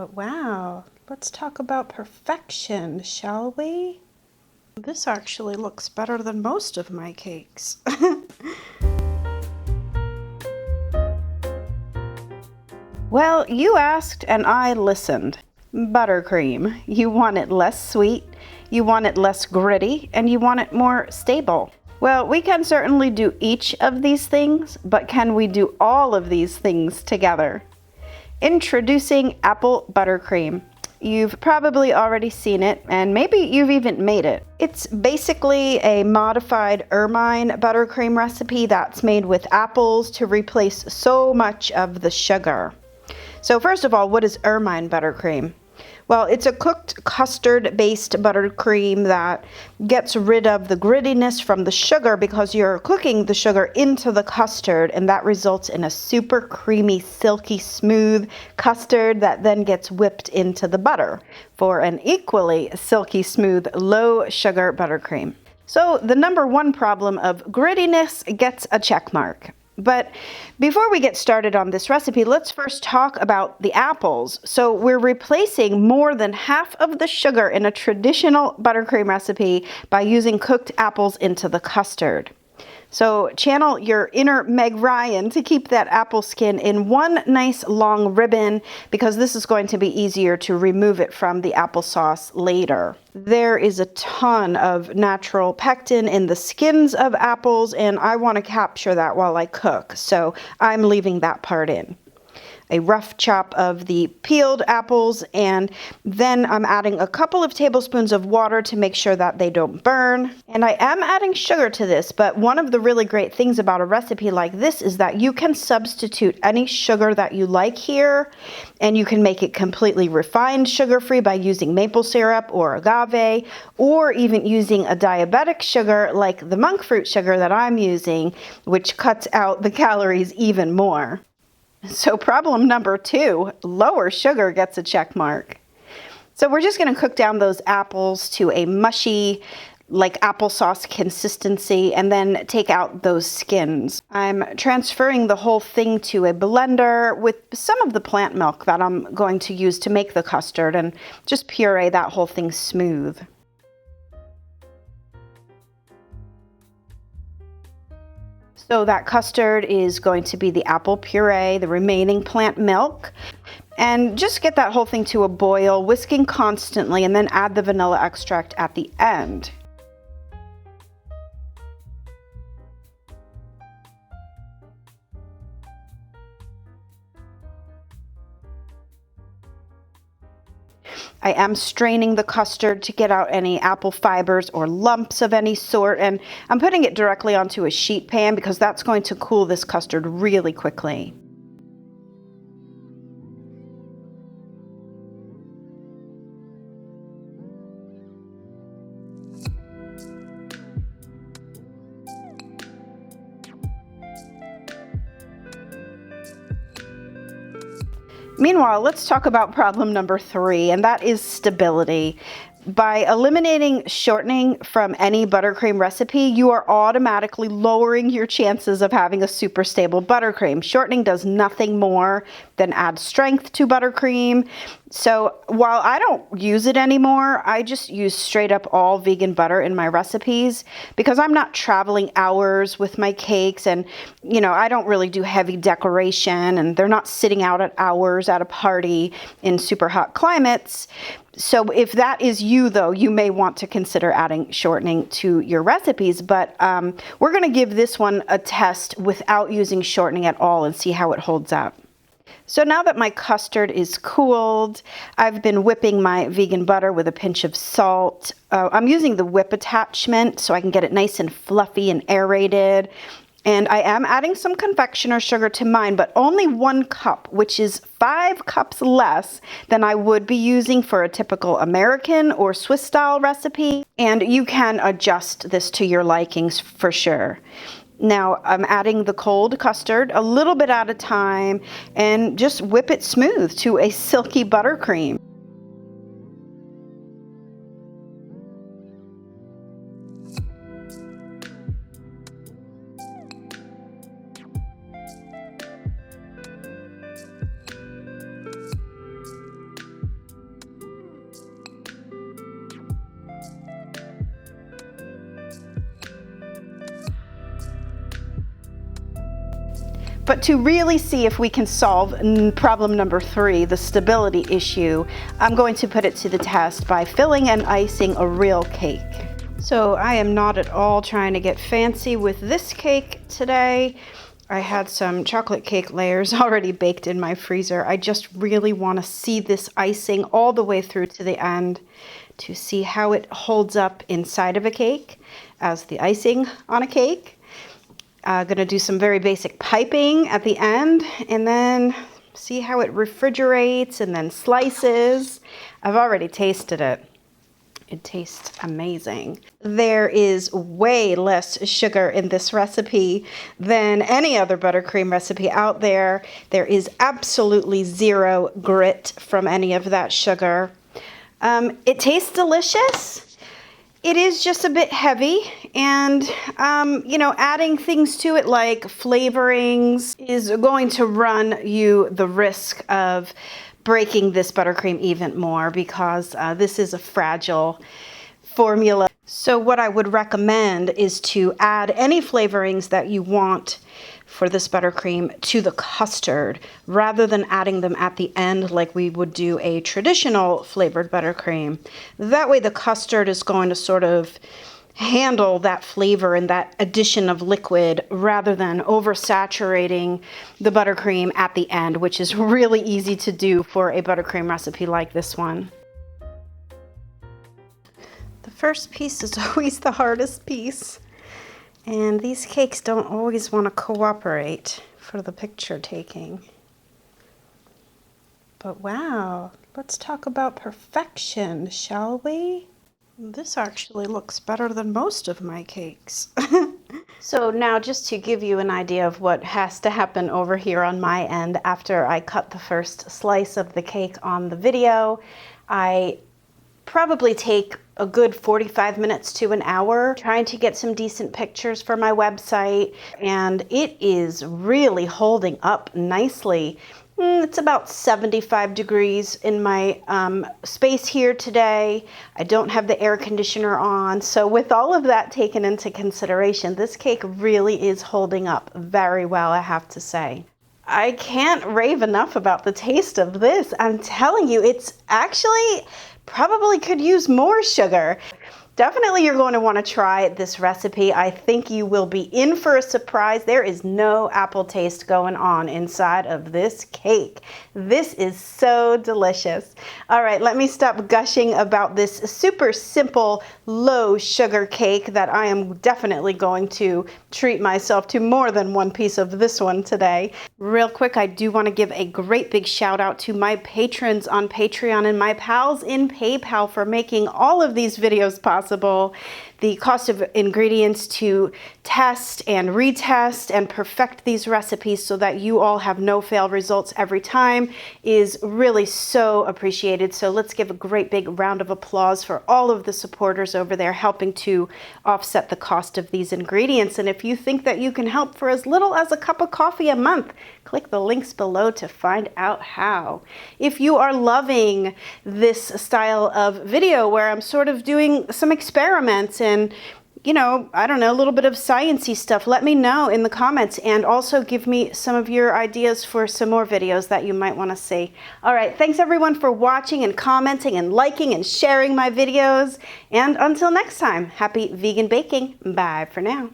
But wow, let's talk about perfection, shall we? This actually looks better than most of my cakes. Well, you asked and I listened. Buttercream. You want it less sweet, you want it less gritty, and you want it more stable. Well, we can certainly do each of these things, but can we do all of these things together? Introducing apple buttercream. You've probably already seen it, and maybe you've even made it. It's basically a modified ermine buttercream recipe that's made with apples to replace so much of the sugar. So first of all, what is ermine buttercream? Well, it's a cooked custard-based buttercream that gets rid of the grittiness from the sugar because you're cooking the sugar into the custard, and that results in a super creamy, silky, smooth custard that then gets whipped into the butter for an equally silky, smooth, low-sugar buttercream. So the number one problem of grittiness gets a check mark. But before we get started on this recipe, let's first talk about the apples. So we're replacing more than half of the sugar in a traditional buttercream recipe by using cooked apples into the custard. So channel your inner Meg Ryan to keep that apple skin in one nice long ribbon, because this is going to be easier to remove it from the applesauce later. There is a ton of natural pectin in the skins of apples, and I want to capture that while I cook, so I'm leaving that part in. A rough chop of the peeled apples, and then I'm adding a couple of tablespoons of water to make sure that they don't burn. And I am adding sugar to this, but one of the really great things about a recipe like this is that you can substitute any sugar that you like here, and you can make it completely refined sugar-free by using maple syrup or agave, or even using a diabetic sugar like the monk fruit sugar that I'm using, which cuts out the calories even more. So problem number 2, lower sugar gets a check mark. So we're just going to cook down those apples to a mushy, like applesauce consistency, and then take out those skins. I'm transferring the whole thing to a blender with some of the plant milk that I'm going to use to make the custard, and just puree that whole thing smooth. So that custard is going to be the apple puree, the remaining plant milk, and just get that whole thing to a boil, whisking constantly, and then add the vanilla extract at the end. I am straining the custard to get out any apple fibers or lumps of any sort, and I'm putting it directly onto a sheet pan because that's going to cool this custard really quickly. Meanwhile, let's talk about problem number 3, and that is stability. By eliminating shortening from any buttercream recipe, you are automatically lowering your chances of having a super stable buttercream. Shortening does nothing more than add strength to buttercream. So while I don't use it anymore, I just use straight up all vegan butter in my recipes because I'm not traveling hours with my cakes, and I don't really do heavy decoration, and they're not sitting out at hours at a party in super hot climates. So if that is you, though, you may want to consider adding shortening to your recipes, but we're going to give this one a test without using shortening at all and see how it holds up. So now that my custard is cooled, I've been whipping my vegan butter with a pinch of salt. I'm using the whip attachment so I can get it nice and fluffy and aerated. And I am adding some confectioner sugar to mine, but only 1 cup, which is 5 cups less than I would be using for a typical American or Swiss style recipe. And you can adjust this to your likings for sure. Now I'm adding the cold custard a little bit at a time and just whip it smooth to a silky buttercream. But to really see if we can solve problem number 3, the stability issue, I'm going to put it to the test by filling and icing a real cake. So I am not at all trying to get fancy with this cake today. I had some chocolate cake layers already baked in my freezer. I just really want to see this icing all the way through to the end to see how it holds up inside of a cake as the icing on a cake. I'm going to do some very basic piping at the end and then see how it refrigerates and then slices. I've already tasted it. It tastes amazing. There is way less sugar in this recipe than any other buttercream recipe out there. There is absolutely zero grit from any of that sugar. It tastes delicious. It is just a bit heavy, and you know, adding things to it like flavorings is going to run you the risk of breaking this buttercream even more because this is a fragile formula. So what I would recommend is to add any flavorings that you want for this buttercream to the custard rather than adding them at the end like we would do a traditional flavored buttercream. That way the custard is going to sort of handle that flavor and that addition of liquid rather than oversaturating the buttercream at the end, which is really easy to do for a buttercream recipe like this one. The first piece is always the hardest piece, and these cakes don't always want to cooperate for the picture taking. But wow, let's talk about perfection, shall we? This actually looks better than most of my cakes. So now just to give you an idea of what has to happen over here on my end after I cut the first slice of the cake on the video, I probably take a good 45 minutes to an hour trying to get some decent pictures for my website, and it is really holding up nicely. It's about 75 degrees in my space here today. I don't have the air conditioner on. So with all of that taken into consideration, this cake really is holding up very well, I have to say. I can't rave enough about the taste of this. I'm telling you, it's actually probably could use more sugar. Definitely you're going to want to try this recipe. I think you will be in for a surprise. There is no apple taste going on inside of this cake. This is so delicious. All right, let me stop gushing about this super simple, low sugar cake that I am definitely going to treat myself to more than one piece of this one today. Real quick, I do want to give a great big shout out to my patrons on Patreon and my pals in PayPal for making all of these videos possible. The cost of ingredients to test and retest and perfect these recipes so that you all have no fail results every time is really so appreciated. So let's give a great big round of applause for all of the supporters over there helping to offset the cost of these ingredients. And if you think that you can help for as little as a cup of coffee a month, click the links below to find out how. If you are loving this style of video where I'm sort of doing some experiments and, you know, I don't know, a little bit of sciencey stuff, let me know in the comments, and also give me some of your ideas for some more videos that you might want to see. All right, thanks everyone for watching and commenting and liking and sharing my videos. And until next time, happy vegan baking. Bye for now.